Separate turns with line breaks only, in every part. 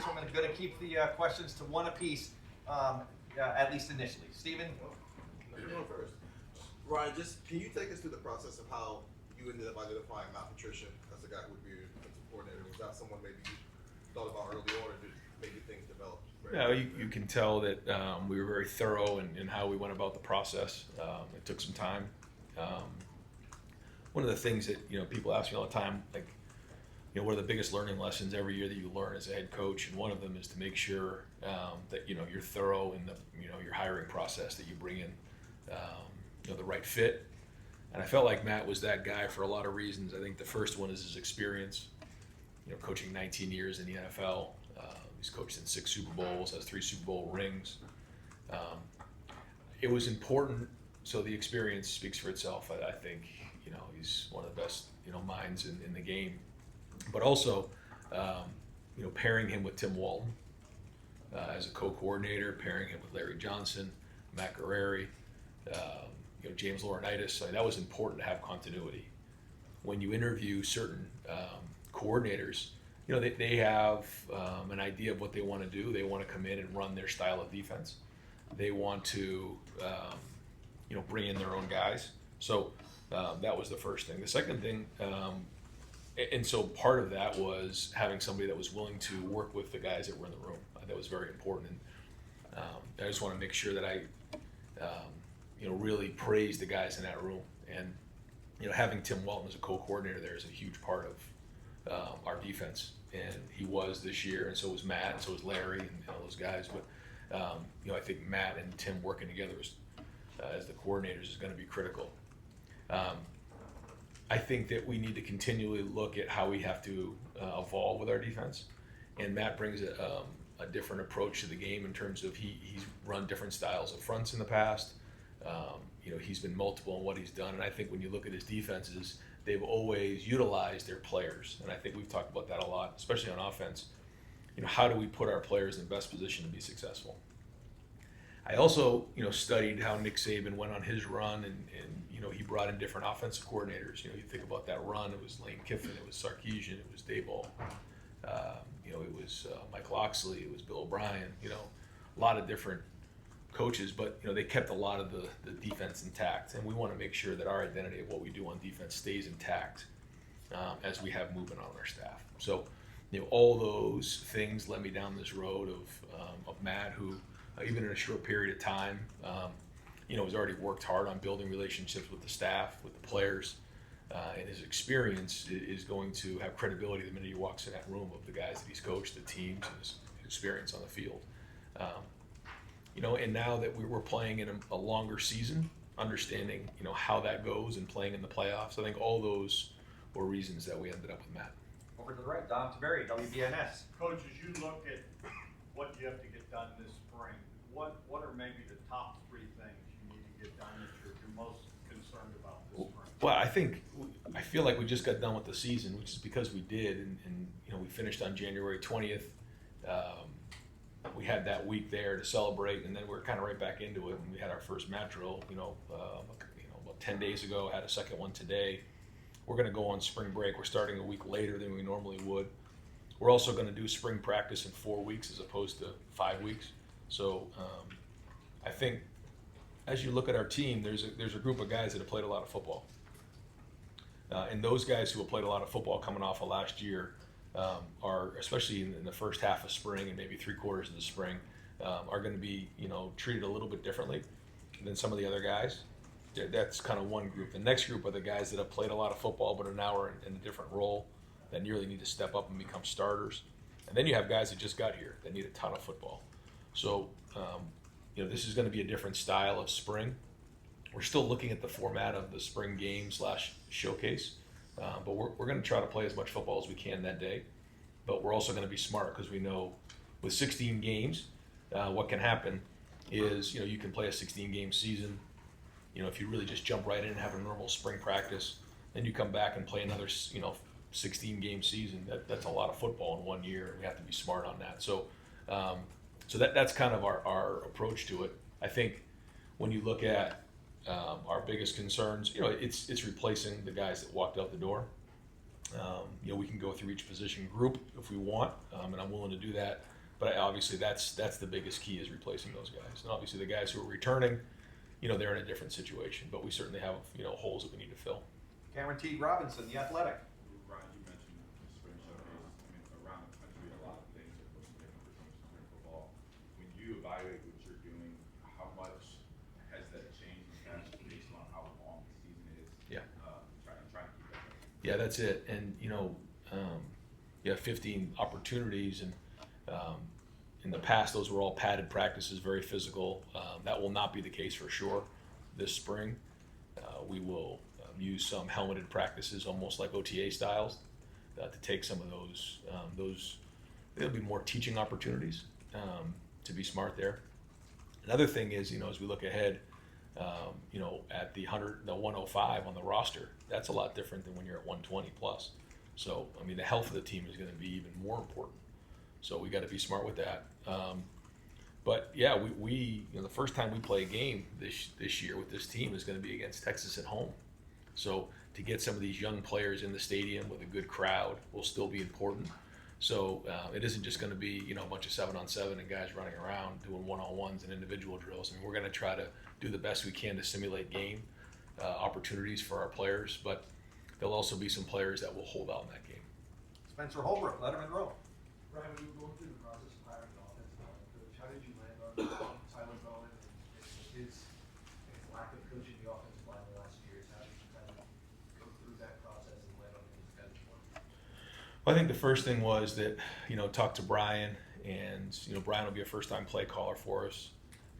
so I'm going to keep the questions to one apiece, at least initially. Stephen?
You going first. Ryan, just can you take us through the process of how you ended up identifying Matt Patricia as the guy who would be your defensive coordinator? Was that someone maybe you thought about early on, or did maybe things develop?
No, you can tell that we were very thorough in how we went about the process. It took some time. One of the things that people ask me all the time, like, what are the biggest learning lessons every year that you learn as a head coach? And one of them is to make sure that you're thorough in the your hiring process, that you bring in the right fit. And I felt like Matt was that guy for a lot of reasons. I think the first one is his experience. Coaching 19 years in the NFL. He's coached in 6 Super Bowls, has 3 Super Bowl rings. It was important, so the experience speaks for itself. I think he's one of the best minds in the game. But also, pairing him with Tim Walton as a co-coordinator, pairing him with Larry Johnson, Matt Guerrieri, James Laurinaitis. That was important to have continuity. When you interview certain coordinators, they have an idea of what they want to do. They want to come in and run their style of defense. They want to, bring in their own guys. So that was the first thing. The second thing, and so part of that was having somebody that was willing to work with the guys that were in the room. That was very important. And I just want to make sure that I, really praise the guys in that room. And having Tim Walton as a co-coordinator there is a huge part of our defense, and he was this year, and so was Matt, and so was Larry, and those guys. But I think Matt and Tim working together as the coordinators is going to be critical. I think that we need to continually look at how we have to evolve with our defense, and Matt brings a different approach to the game in terms of he's run different styles of fronts in the past. He's been multiple in what he's done, and I think when you look at his defenses, they've always utilized their players, and I think we've talked about that a lot, especially on offense. How do we put our players in the best position to be successful? I also, studied how Nick Saban went on his run, and he brought in different offensive coordinators. You think about that run, it was Lane Kiffin, it was Sarkisian, it was Daboll, it was Mike Loxley, it was Bill O'Brien, a lot of different coaches, but they kept a lot of the defense intact, and we want to make sure that our identity of what we do on defense stays intact as we have movement on our staff. So, all those things led me down this road of Matt, who even in a short period of time, has already worked hard on building relationships with the staff, with the players, and his experience is going to have credibility the minute he walks in that room of the guys that he's coached, the teams, and his experience on the field. And now that we're playing in a longer season, understanding, how that goes and playing in the playoffs, I think all those were reasons that we ended up with Matt.
Over to the right, Dom Taveri, WBNS.
Coach, as you look at what you have to get done this spring, what are maybe the top 3 things you need to get done that you're most concerned about this spring?
Well, I feel like we just got done with the season, which is because we did, and we finished on January 20th. We had that week there to celebrate, and then we're kind of right back into it. And we had our first mat drill, about 10 days ago. Had a second one today. We're going to go on spring break. We're starting a week later than we normally would. We're also going to do spring practice in 4 weeks as opposed to 5 weeks. So I think as you look at our team, there's a group of guys that have played a lot of football. And those guys who have played a lot of football coming off of last year are, especially in the first half of spring and maybe 3/4 of the spring, are going to be treated a little bit differently than some of the other guys. That's kind of one group. The next group are the guys that have played a lot of football but are now in a different role that really need to step up and become starters. And then you have guys that just got here that need a ton of football. So this is going to be a different style of spring. We're still looking at the format of the spring game / showcase, but we're going to try to play as much football as we can that day. But we're also going to be smart because we know with 16 games, what can happen is you can play a 16-game season. If you really just jump right in and have a normal spring practice, then you come back and play another 16-game season. That's a lot of football in 1 year, and we have to be smart on that. So that's kind of our approach to it. I think when you look at our biggest concerns, it's replacing the guys that walked out the door. We can go through each position group if we want, and I'm willing to do that. But obviously, that's the biggest key is replacing those guys. And obviously, the guys who are returning, they're in a different situation. But we certainly have holes that we need to fill.
Cameron T. Robinson, The Athletic.
Ryan, you mentioned the spring showcase. I mean, around the country, a lot of things are looking different for teams in spring football. When you evaluate what you're doing, how much has that changed in the past based on how long the season is?
Yeah.
Trying to keep that going.
Yeah, that's it. And you have 15 opportunities, and in the past those were all padded practices, very physical. That will not be the case for sure this spring. We will use some helmeted practices, almost like OTA styles, to take some of those. There'll be more teaching opportunities to be smart there. Another thing is, as we look ahead, at the 105 on the roster, that's a lot different than when you're at 120 plus. So, I mean, the health of the team is going to be even more important. So we got to be smart with that. But yeah, we the first time we play a game this year with this team is going to be against Texas at home. So to get some of these young players in the stadium with a good crowd will still be important. So it isn't just going to be a bunch of 7-on-7 and guys running around doing one-on-ones and individual drills. I mean, we're going to try to do the best we can to simulate game opportunities for our players, but there'll also be some players that will hold out in that game.
Spencer Holbrook, Letterman Row.
Ryan, when you were going through the process of hiring an offensive line coach, how did you land on Tyler Bowen and his lack of coaching the offensive line the last years? How did you kind of go through that process and land on him as head coach?
Well, I think the first thing was that, talk to Brian, and, Brian will be a first-time play caller for us,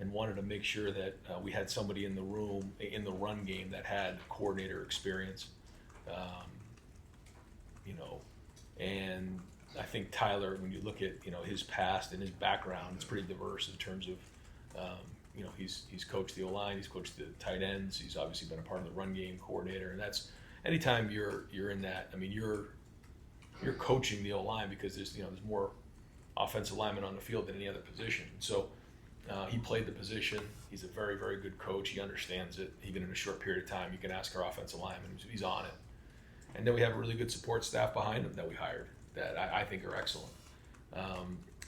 and wanted to make sure that we had somebody in the room, in the run game, that had coordinator experience. And I think Tyler, when you look at, his past and his background, it's pretty diverse in terms of, he's coached the O-line, he's coached the tight ends, he's obviously been a part of the run game coordinator, and that's, anytime you're in that, I mean, you're coaching the O-line because there's more offensive linemen on the field than any other position. So he played the position. He's a very, very good coach. He understands it. Even in a short period of time, you can ask our offensive lineman. He's on it. And then we have a really good support staff behind him that we hired that I think are excellent.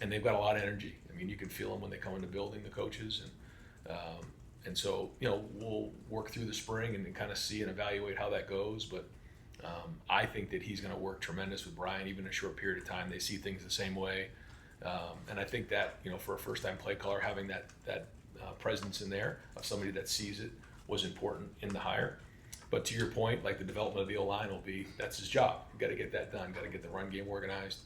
And they've got a lot of energy. I mean, you can feel them when they come in the building, the coaches. And so, we'll work through the spring and kind of see and evaluate how that goes. But I think that he's going to work tremendous with Brian, even in a short period of time. They see things the same way. And I think that, for a first-time play caller, having that presence in there of somebody that sees it was important in the hire. But to your point, like the development of the O-line that's his job. You've got to get that done, got to get the run game organized.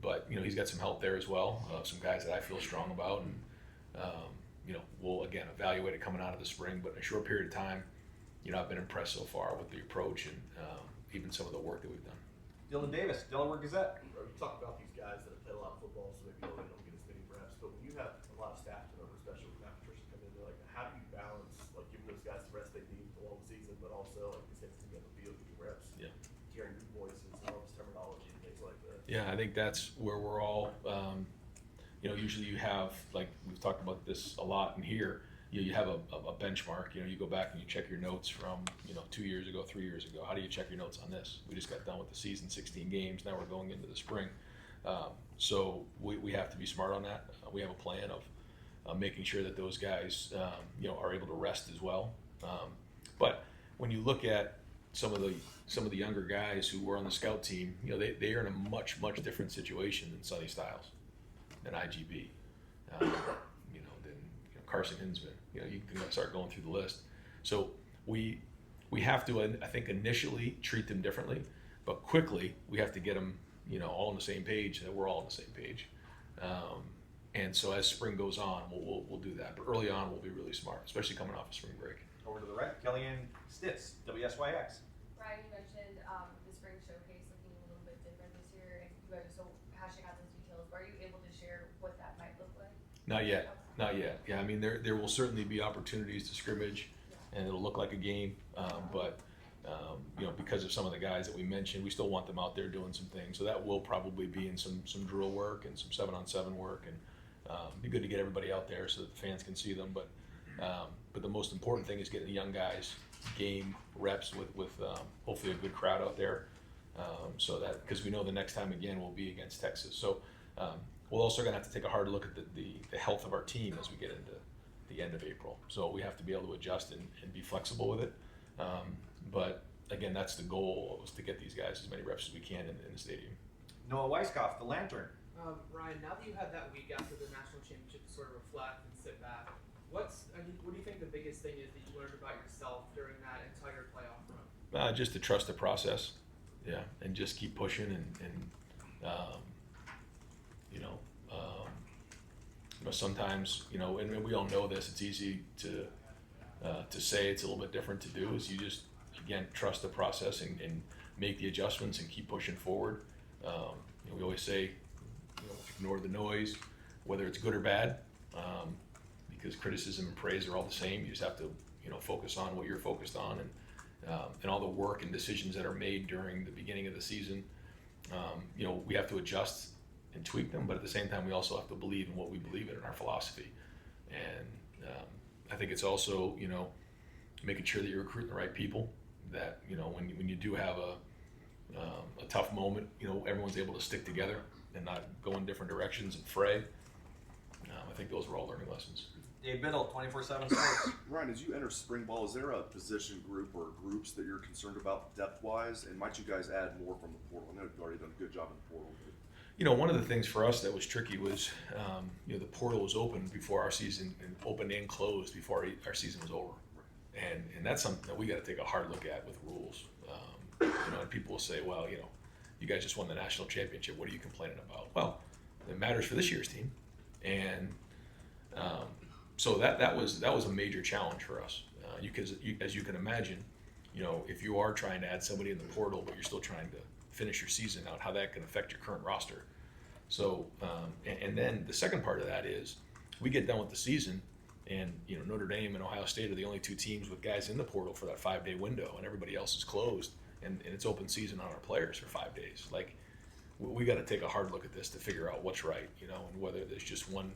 But, he's got some help there as well, some guys that I feel strong about. And, we'll, again, evaluate it coming out of the spring. But in a short period of time, I've been impressed so far with the approach and even some of the work that we've done.
Dylan Davis, Delaware Gazette.
You talk about these guys that have played a lot of football, so maybe they don't get as many reps. But when you have a lot of staff turnover, especially with Matt Patricia coming in, like, how do you balance giving those guys the rest they need for the long season, but also like you said, to get the field, getting reps,
Yeah.
hearing new voices, and all this terminology and things like that.
Yeah, I think that's where we're all, usually you have, like we've talked about this a lot in here, you have a benchmark. You go back and you check your notes from 2 years ago, 3 years ago. How do you check your notes on this? We just got done with the season, 16 games. Now we're going into the spring, so we have to be smart on that. We have a plan of making sure that those guys are able to rest as well. But when you look at some of the younger guys who were on the scout team, they are in a much different situation than Sonny Styles, than IGB, than Carson Hinsman. You can start going through the list. So we have to, I think, initially treat them differently, but quickly we have to get them, all on the same page, that we're all on the same page. And so as spring goes on, we'll do that. But early on, we'll be really smart, especially coming off of spring break.
Over to the right, Kellyanne Stitz, WSYX.
Ryan, you mentioned the spring showcase looking a little bit different this year, and you guys are so hashing out those details. Are you able to share what that might look like?
Not yet. Not yet. Yeah, I mean, there will certainly be opportunities to scrimmage, and it'll look like a game. But because of some of the guys that we mentioned, we still want them out there doing some things. So that will probably be in some drill work and some 7-on-7 work, and be good to get everybody out there so that the fans can see them. But the most important thing is getting the young guys game reps with hopefully a good crowd out there. So that, because we know the next time again will be against Texas. So we're also going to have to take a hard look at the health of our team as we get into the end of April. So we have to be able to adjust and be flexible with it. But again, that's the goal, was to get these guys as many reps as we can in the stadium.
Noah Weiskopf, the Lantern.
Ryan, now that you had that week after the national championship to sort of reflect and sit back, what do you think the biggest thing is that you learned about yourself during that entire playoff run?
Just to trust the process, yeah, and just keep pushing and sometimes, and we all know this, it's easy to say, it's a little bit different to do, is you just, again, trust the process and make the adjustments and keep pushing forward. We always say, ignore the noise, whether it's good or bad, because criticism and praise are all the same. You just have to, focus on what you're focused on, and all the work and decisions that are made during the beginning of the season. We have to adjust and tweak them, but at the same time, we also have to believe in what we believe in our philosophy. And I think it's also, making sure that you're recruiting the right people. That when you do have a tough moment, everyone's able to stick together and not go in different directions and fray. I think those were all learning lessons.
Dave Biddle, 24/7 Sports.
Ryan, as you enter spring ball, is there a position group or groups that you're concerned about depth-wise, and might you guys add more from the portal? I know you've already done a good job in the portal.
One of the things for us that was tricky was, the portal was open before our season, and opened and closed before our season was over. And that's something that we got to take a hard look at with rules. And people will say, well, you guys just won the national championship. What are you complaining about? Well, it matters for this year's team. And so that was a major challenge for us. As you can imagine, if you are trying to add somebody in the portal, but you're still trying to finish your season out, how that can affect your current roster. So, and then the second part of that is, we get done with the season, and Notre Dame and Ohio State are the only two teams with guys in the portal for that 5-day window, and everybody else is closed, and it's open season on our players for 5 days. Like, we got to take a hard look at this to figure out what's right, and whether there's just one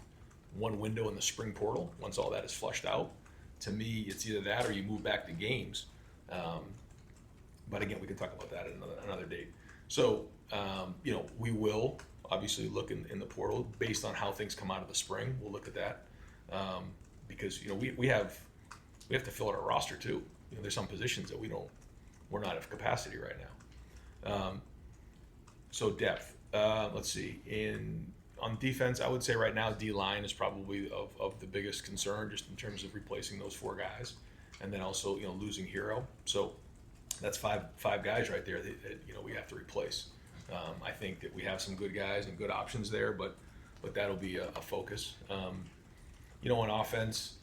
window in the spring portal. Once all that is flushed out, to me, it's either that or you move back to games. But again, we can talk about that at another date. So, we will obviously look in the portal based on how things come out of the spring. We'll look at that. Because we have to fill out our roster too. There's some positions that we're not at capacity right now. So depth. Let's see. On defense, I would say right now D-line is probably of the biggest concern, just in terms of replacing those 4 guys, and then also losing Hero. So that's five guys right there that we have to replace. I think that we have some good guys and good options there, but that'll be a focus. On offense,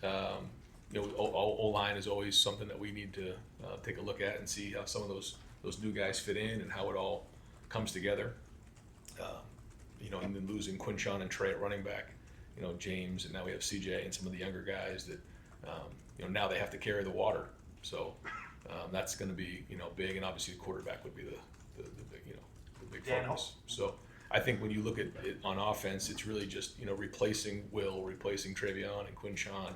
O-line is always something that we need to take a look at and see how some of those new guys fit in and how it all comes together. And then losing Quinshon and Trey at running back, James, and now we have CJ and some of the younger guys that, now they have to carry the water. So that's going to be, big, and obviously the quarterback would be the big focus. So I think when you look at it on offense, it's really just replacing Will, replacing Travion and Quinshon,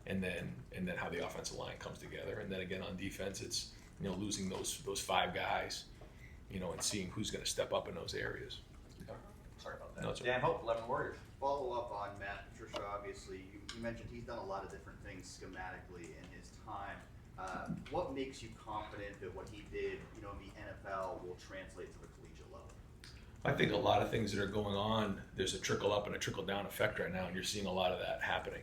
and then how the offensive line comes together. And then again on defense, it's losing those 5 guys, and seeing who's going to step up in those areas.
Sorry about that.
No, it's
Dan Hope, 11 Warriors.
Follow up on Matt Patricia. Obviously, you mentioned he's done a lot of different things schematically in his time. What makes you confident that what he did, in the NFL will translate to the collegiate level?
I think a lot of things that are going on, there's a trickle up and a trickle down effect right now, and you're seeing a lot of that happening.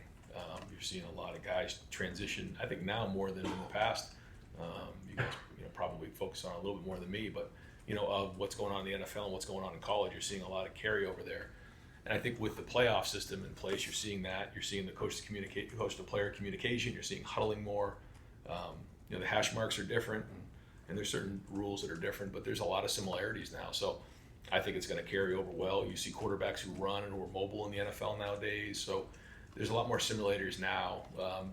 You're seeing a lot of guys transition, I think now more than in the past. You guys probably focus on it a little bit more than me, but of what's going on in the NFL and what's going on in college, you're seeing a lot of carryover there. And I think with the playoff system in place, you're seeing that. You're seeing the coach to player communication. You're seeing huddling more. The hash marks are different, and there's certain rules that are different, but there's a lot of similarities now. So I think it's going to carry over well. You see quarterbacks who run and who are mobile in the NFL nowadays. So there's a lot more simulators now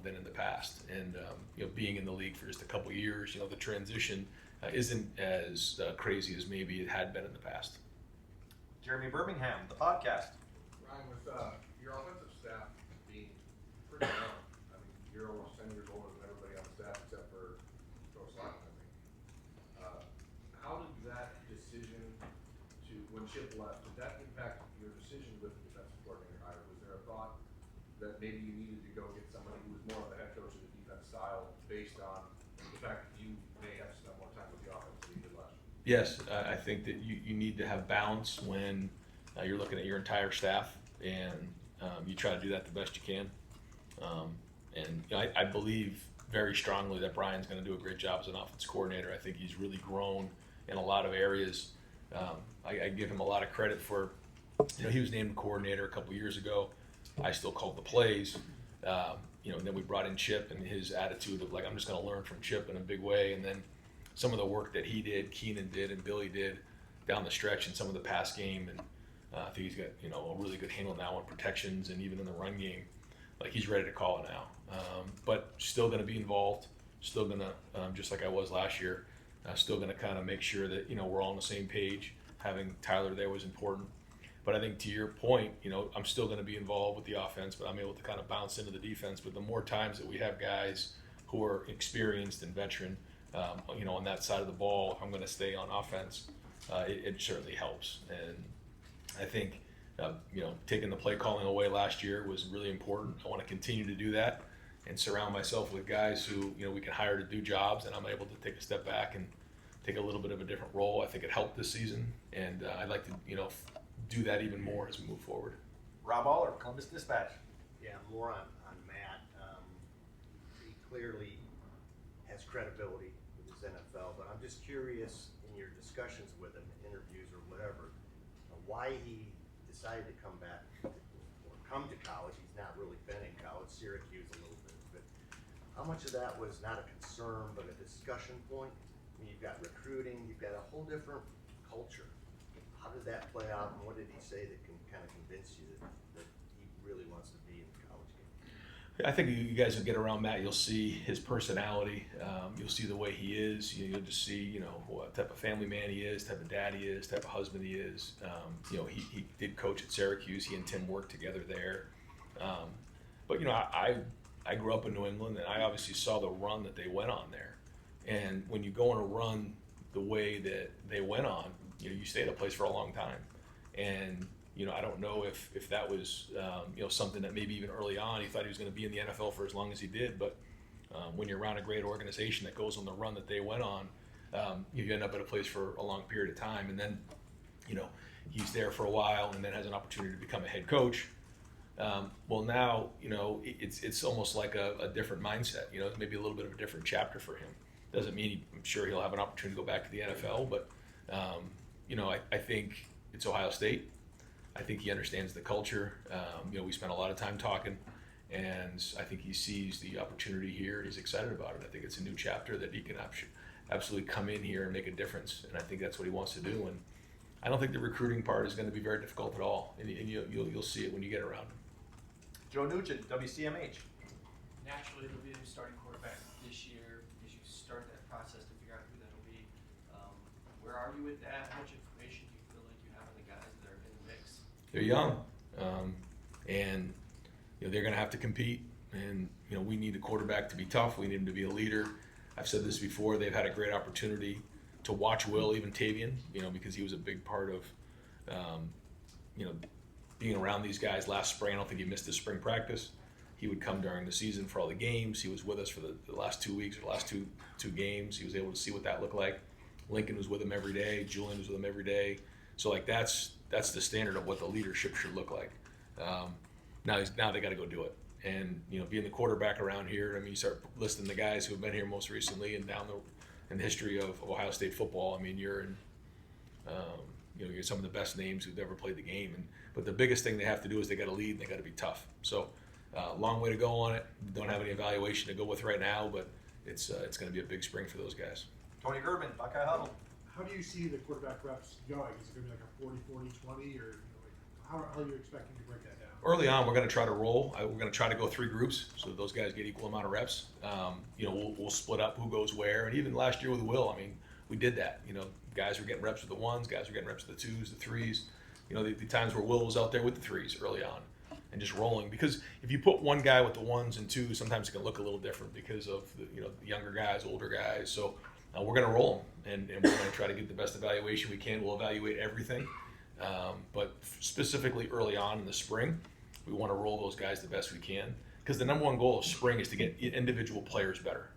than in the past. And being in the league for just a couple of years, the transition isn't as crazy as maybe it had been in the past.
Jeremy Birmingham, the podcast.
Ryan, with your offensive staff being pretty young, you're almost 10 years older than everybody on the staff except for Joe Simon, I think. How did that decision
Chip left, did that impact your decision with the defensive coordinator hire? Was there a thought that maybe you needed to go get somebody who was more of a head coach of the defense style based on the fact that you may have spent more time with the offense than you did last year?
Yes, I think that you need to have balance when you're looking at your entire staff, and you try to do that the best you can. And you know, I believe very strongly that Brian's going to do a great job as an offense coordinator. I think he's really grown in a lot of areas. I give him a lot of credit for, you know, he was named coordinator a couple years ago. I still called the plays. You know, and then we brought in Chip and his attitude of like, I'm just going to learn from Chip in a big way. And then some of the work that he did, Keenan did, and Billy did down the stretch in some of the pass game. And I think he's got, you know, a really good handle now on protections and even in the run game. Like, he's ready to call it now. But still going to be involved, still going to, just like I was last year, still going to kind of make sure that, you know, we're all on the same page. Having Tyler there was important. But I think to your point, you know, I'm still going to be involved with the offense, but I'm able to kind of bounce into the defense. But the more times that we have guys who are experienced and veteran, you know, on that side of the ball, I'm going to stay on offense. It certainly helps. And I think, you know, taking the play calling away last year was really important. I want to continue to do that and surround myself with guys who, you know, we can hire to do jobs, and I'm able to take a step back and take a little bit of a different role. I think it helped this season, and I'd like to, you know, do that even more as we move forward.
Rob Aller, Columbus Dispatch.
Yeah, more on Matt. He clearly has credibility with his NFL, but I'm just curious in your discussions with him, interviews or whatever, why he decided to come back or come to college. He's not really been in college, Syracuse a little bit, but how much of that was not a concern but a discussion point? I mean, you've got recruiting, you've got a whole different culture. How did that play out, and what did he say that can kind of convince you that he really wants to be in the college game?
I think you guys will get around Matt. You'll see his personality. You'll see the way he is. You'll just see, you know, what type of family man he is, type of dad he is, type of husband he is. You know, he did coach at Syracuse. He and Tim worked together there. But you know, I grew up in New England, and I obviously saw the run that they went on there. And when you go on a run the way that they went on, you know, you stay at a place for a long time. And you know, I don't know if that was, you know, something that maybe even early on he thought he was going to be in the NFL for as long as he did. But when you're around a great organization that goes on the run that they went on, you end up at a place for a long period of time. And then, you know, he's there for a while and then has an opportunity to become a head coach. Well, now, you know, it's almost like a different mindset. You know, it's maybe a little bit of a different chapter for him. Doesn't mean I'm sure he'll have an opportunity to go back to the NFL, but you know, I think it's Ohio State. I think he understands the culture. You know, we spent a lot of time talking, and I think he sees the opportunity here, and he's excited about it. I think it's a new chapter that he can absolutely come in here and make a difference, and I think that's what he wants to do. And I don't think the recruiting part is going to be very difficult at all, and you'll see it when you get around him.
Joe Nugent, WCMH.
Naturally, it'll be a starting quarterback this year as you start that process to figure out who that'll be. Where are you with that? How much information do you feel like you have on the guys that are in the mix?
They're young, and you know, they're going to have to compete. And you know, we need a quarterback to be tough. We need him to be a leader. I've said this before. They've had a great opportunity to watch Will, even Tavian, you know, because he was a big part of, you know, being around these guys last spring. I don't think he missed his spring practice. He would come during the season for all the games. He was with us for the last 2 weeks or the last two games. He was able to see what that looked like. Lincoln was with him every day. Julian was with him every day. So like that's the standard of what the leadership should look like. Now they got to go do it. And you know, being the quarterback around here, I mean, you start listing the guys who have been here most recently and down in the history of Ohio State football. I mean, you're in, you know, you're some of the best names who've ever played the game. But the biggest thing they have to do is they got to lead and they got to be tough. So long way to go on it. Don't have any evaluation to go with right now, but it's going to be a big spring for those guys.
Tony Gerben, Buckeye Huddle.
How do you see the quarterback reps going? Is it going to be like a 40-40-20, or you know, like, how are you expecting to break that down?
Early on, we're going to try to roll. We're going to try to go 3 groups so that those guys get equal amount of reps. You know, we'll split up who goes where. And even last year with Will, I mean, we did that. You know, guys were getting reps with the 1s, guys were getting reps with the 2s, the 3s. You know, the times where Will was out there with the 3s early on and just rolling. Because if you put one guy with the 1s and 2s, sometimes it can look a little different because of the, you know, the younger guys, older guys. So we're going to roll them, and we're going to try to get the best evaluation we can. We'll evaluate everything. But specifically early on in the spring, we want to roll those guys the best we can, because the number one goal of spring is to get individual players better.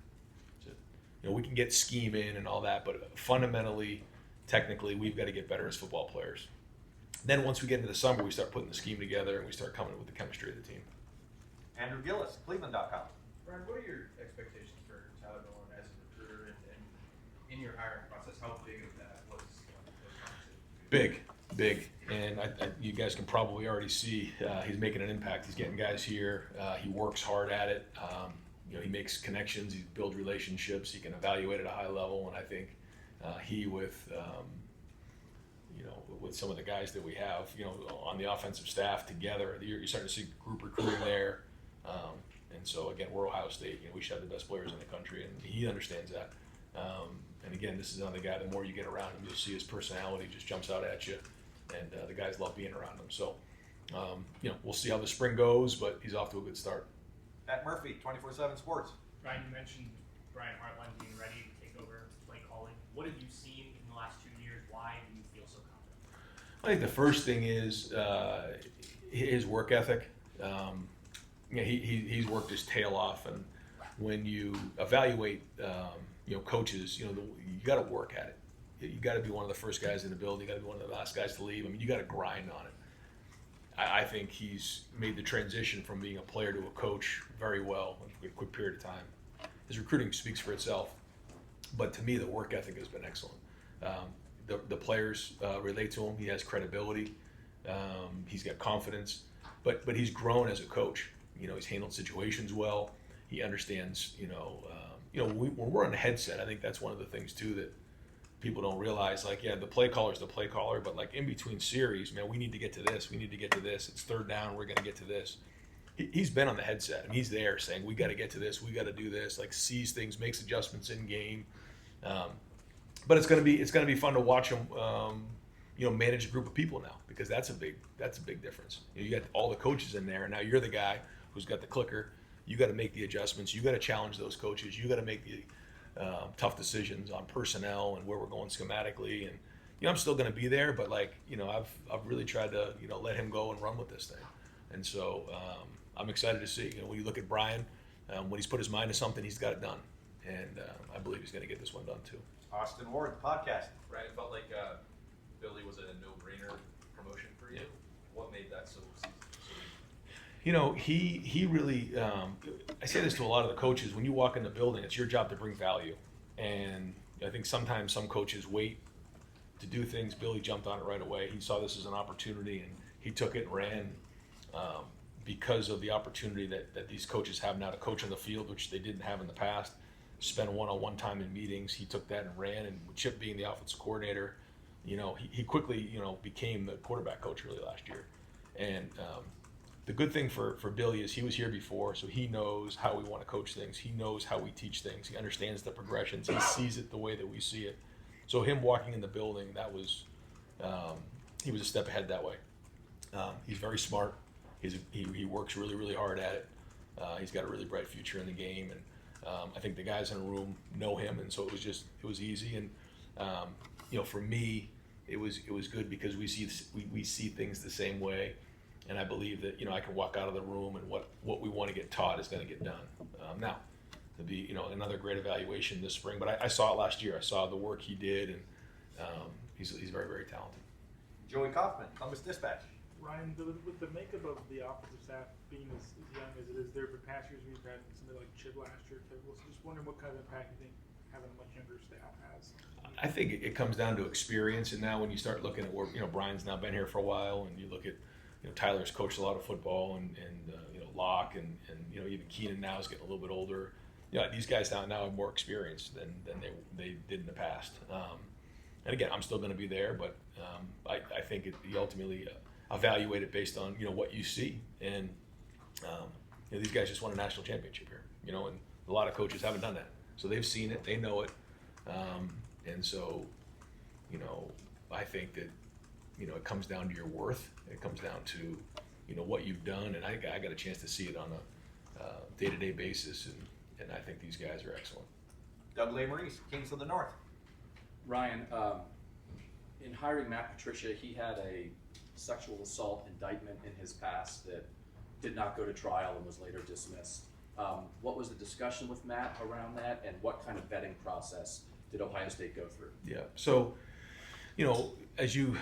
So, we can get scheme in and all that, but fundamentally, technically, we've got to get better as football players. Then once we get into the summer, we start putting the scheme together and we start coming up with the chemistry of the team.
Andrew Gillis, Cleveland.com.
Brian, what are your expectations for Tyler Nolan as a recruiter and in your hiring process? How big of that was those conversations?
Big. And you guys can probably already see he's making an impact. He's getting guys here. He works hard at it. He makes connections. He builds relationships. He can evaluate at a high level. And I think he with some of the guys that we have, on the offensive staff together, you're starting to see group recruiting there. And so again, we're Ohio State. We should have the best players in the country, and he understands that. And again, this is another guy. The more you get around him, you'll see his personality just jumps out at you, and the guys love being around him. So, we'll see how the spring goes, but he's off to a good start.
Matt Murphy, 24/7 Sports.
Brian, you mentioned Brian Hartline being ready to take over play calling. What have you seen in the last 2 years? Why do you feel so confident?
I think the first thing is his work ethic. He's worked his tail off, and when you evaluate, coaches, you got to work at it. You got to be one of the first guys in the building. You got to be one of the last guys to leave. I mean, you got to grind on it. I think he's made the transition from being a player to a coach very well in a quick period of time. His recruiting speaks for itself, but to me, the work ethic has been excellent. The players relate to him. He has credibility. He's got confidence, but he's grown as a coach. He's handled situations well. He understands. When we're on a headset, I think that's one of the things too that people don't realize. The play caller is the play caller, but in between series, man, we need to get to this. We need to get to this. It's third down. We're going to get to this. He's been on the headset. I mean, he's there saying, we got to get to this. We got to do this. Sees things, makes adjustments in game. But it's going to be fun to watch him, manage a group of people now, because that's a big difference. You got all the coaches in there, and now you're the guy who's got the clicker. You got to make the adjustments. You got to challenge those coaches. You got to make the tough decisions on personnel and where we're going schematically. And I'm still going to be there, but I've really tried to let him go and run with this thing. And so I'm excited to see. When you look at Brian, when he's put his mind to something, he's got it done, and I believe he's going to get this one done too.
Austin Ward, the podcast.
Right, it felt like Billy was a no-brainer promotion for you. What made that so easy?
He really, I say this to a lot of the coaches, when you walk in the building, it's your job to bring value. And I think sometimes some coaches wait to do things. Billy jumped on it right away. He saw this as an opportunity, and he took it and ran because of the opportunity that these coaches have now to coach on the field, which they didn't have in the past. Spend one-on-one time in meetings. He took that and ran, and with Chip being the offensive coordinator, he quickly, became the quarterback coach really last year. And the good thing for Billy is he was here before, so he knows how we want to coach things. He knows how we teach things. He understands the progressions. He sees it the way that we see it. So him walking in the building, that was he was a step ahead that way. He's very smart. He works really, really hard at it. He's got a really bright future in the game, and I think the guys in the room know him, and so it was easy. And for me, it was good because we see things the same way. And I believe that, I can walk out of the room and what we want to get taught is going to get done. Now, there'll be, another great evaluation this spring, but I saw it last year. I saw the work he did, and he's very, very talented.
Joey Kaufman, Columbus Dispatch.
Ryan, with the makeup of the offensive staff being as young as it is, there have been past years we've had somebody like Chip last year. So just wondering what kind of impact you think having a much younger staff has.
I think it comes down to experience, and now when you start looking at where, Brian's now been here for a while, and you look at, Tyler's coached a lot of football, and Locke, and even Keenan now is getting a little bit older. These guys now have more experience than they did in the past. And again, I'm still going to be there, but I think you ultimately evaluate it based on what you see. And these guys just won a national championship here, and a lot of coaches haven't done that, so they've seen it, they know it, and so I think that it comes down to your worth. It comes down to what you've done, and I got a chance to see it on a day-to-day basis, and I think these guys are excellent.
Doug Lesmerises, Kings of the North.
Ryan, in hiring Matt Patricia, he had a sexual assault indictment in his past that did not go to trial and was later dismissed. What was the discussion with Matt around that, and what kind of vetting process did Ohio State go through?
Yeah. So, as you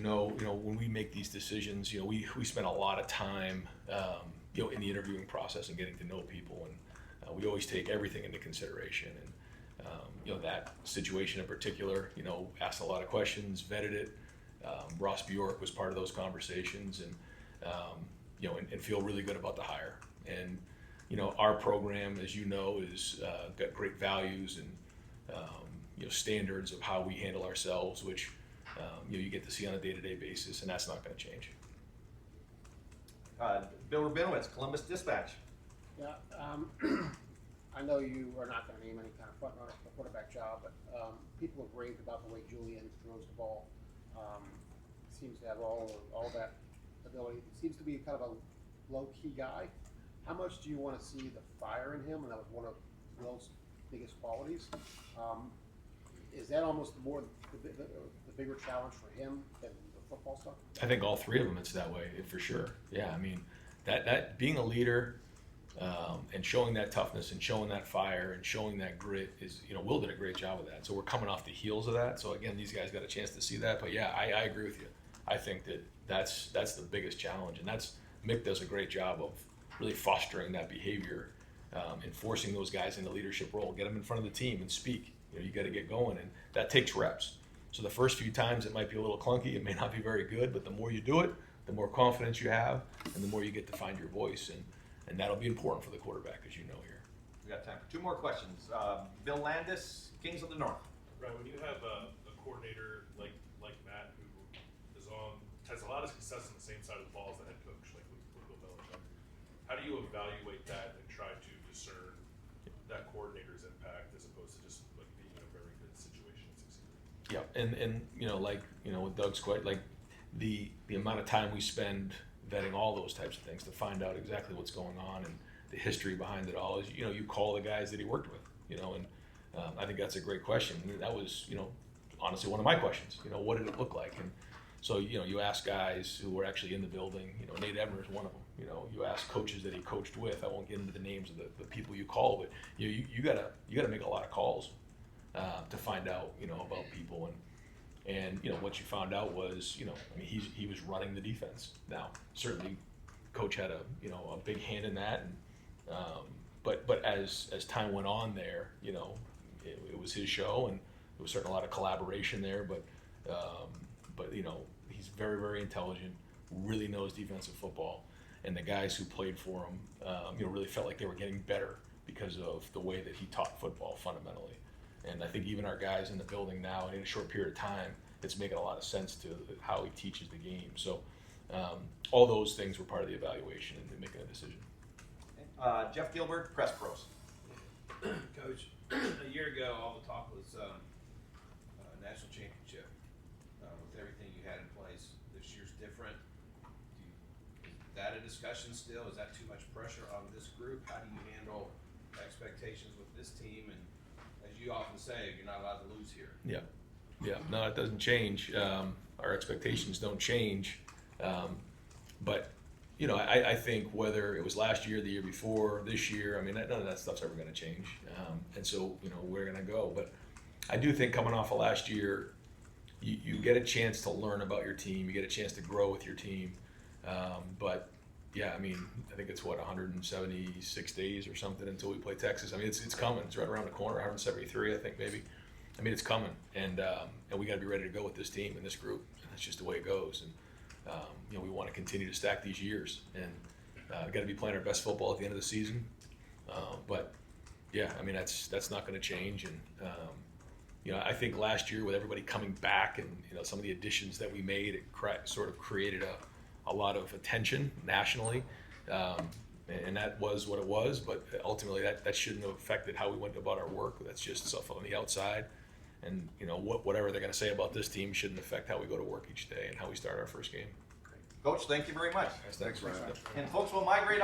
know, when we make these decisions, we spend a lot of time, in the interviewing process and getting to know people, and we always take everything into consideration. And that situation in particular, asked a lot of questions, vetted it. Ross Bjork was part of those conversations, and and feel really good about the hire. And our program, as you know, is got great values and standards of how we handle ourselves, which you get to see on a day-to-day basis, and that's not going to change.
Bill Rabinowitz, Columbus Dispatch.
Yeah, I know you are not going to name any kind of front runner for the quarterback job, but people have raved about the way Julian throws the ball. Seems to have all that ability. Seems to be kind of a low-key guy. How much do you want to see the fire in him? And that was one of Will's biggest qualities. Is that almost more the bigger challenge for him than the football stuff?
I think all three of them, it's that way, for sure. Yeah, I mean, that being a leader and showing that toughness and showing that fire and showing that grit is, Will did a great job of that. So we're coming off the heels of that. So again, these guys got a chance to see that. But yeah, I agree with you. I think that's the biggest challenge, and Mick does a great job of really fostering that behavior, and forcing those guys in the leadership role, get them in front of the team and speak. You got to get going, and that takes reps. So the first few times it might be a little clunky, it may not be very good, but the more you do it, the more confidence you have, and the more you get to find your voice, and that'll be important for the quarterback, as you know here.
We got time for two more questions. Bill Landis, Kings of the North.
Right, when you have a coordinator like Matt, who has a lot of success on the same side of the ball as the head coach, like with Bill Belichick, how do you evaluate that and try to discern that coordinator's impact as opposed to just like being in a very good situation and succeeding?
Yeah, and with Doug's quite like the amount of time we spend vetting all those types of things to find out exactly what's going on and the history behind it all is, you call the guys that he worked with, and I think that's a great question. That was, honestly one of my questions, what did it look like? And so, you ask guys who were actually in the building, Nate Ebner is one of them, you ask coaches that he coached with. I won't get into the names of the people you call, but you gotta make a lot of calls to find out, about people. And what you found out was, he was running the defense. Now, certainly coach had a big hand in that, and but as time went on there, it was his show, and there was certainly a lot of collaboration there, but he's very, very intelligent, really knows defensive football, and the guys who played for him, really felt like they were getting better because of the way that he taught football fundamentally. And I think even our guys in the building now, in a short period of time, it's making a lot of sense to how he teaches the game. So all those things were part of the evaluation and making a decision.
Jeff Gilbert, Press Pros.
Coach, a year ago, all the talk was national championship. With everything you had in place, this year's different. Is that a discussion still? Is that too much pressure on this group? How do you handle expectations with this team? And as you often say, you're not allowed to lose here.
Yeah, no, it doesn't change. Our expectations don't change. But, I think whether it was last year, the year before, this year, none of that stuff's ever going to change. And so, we're going to go. But I do think coming off of last year, you get a chance to learn about your team. You get a chance to grow with your team. But, yeah, I think it's 176 days or something until we play Texas. It's coming. It's right around the corner, 173, I think, maybe. It's coming, and we got to be ready to go with this team and this group. And that's just the way it goes. And we want to continue to stack these years, and got to be playing our best football at the end of the season. But yeah, that's not going to change. And I think last year with everybody coming back and some of the additions that we made, it sort of created a lot of attention nationally. And that was what it was, but ultimately that shouldn't have affected how we went about our work. That's just stuff on the outside. And whatever they're going to say about this team shouldn't affect how we go to work each day and how we start our first game.
Coach, thank you very much.
Thanks, Ryan.
And folks will migrate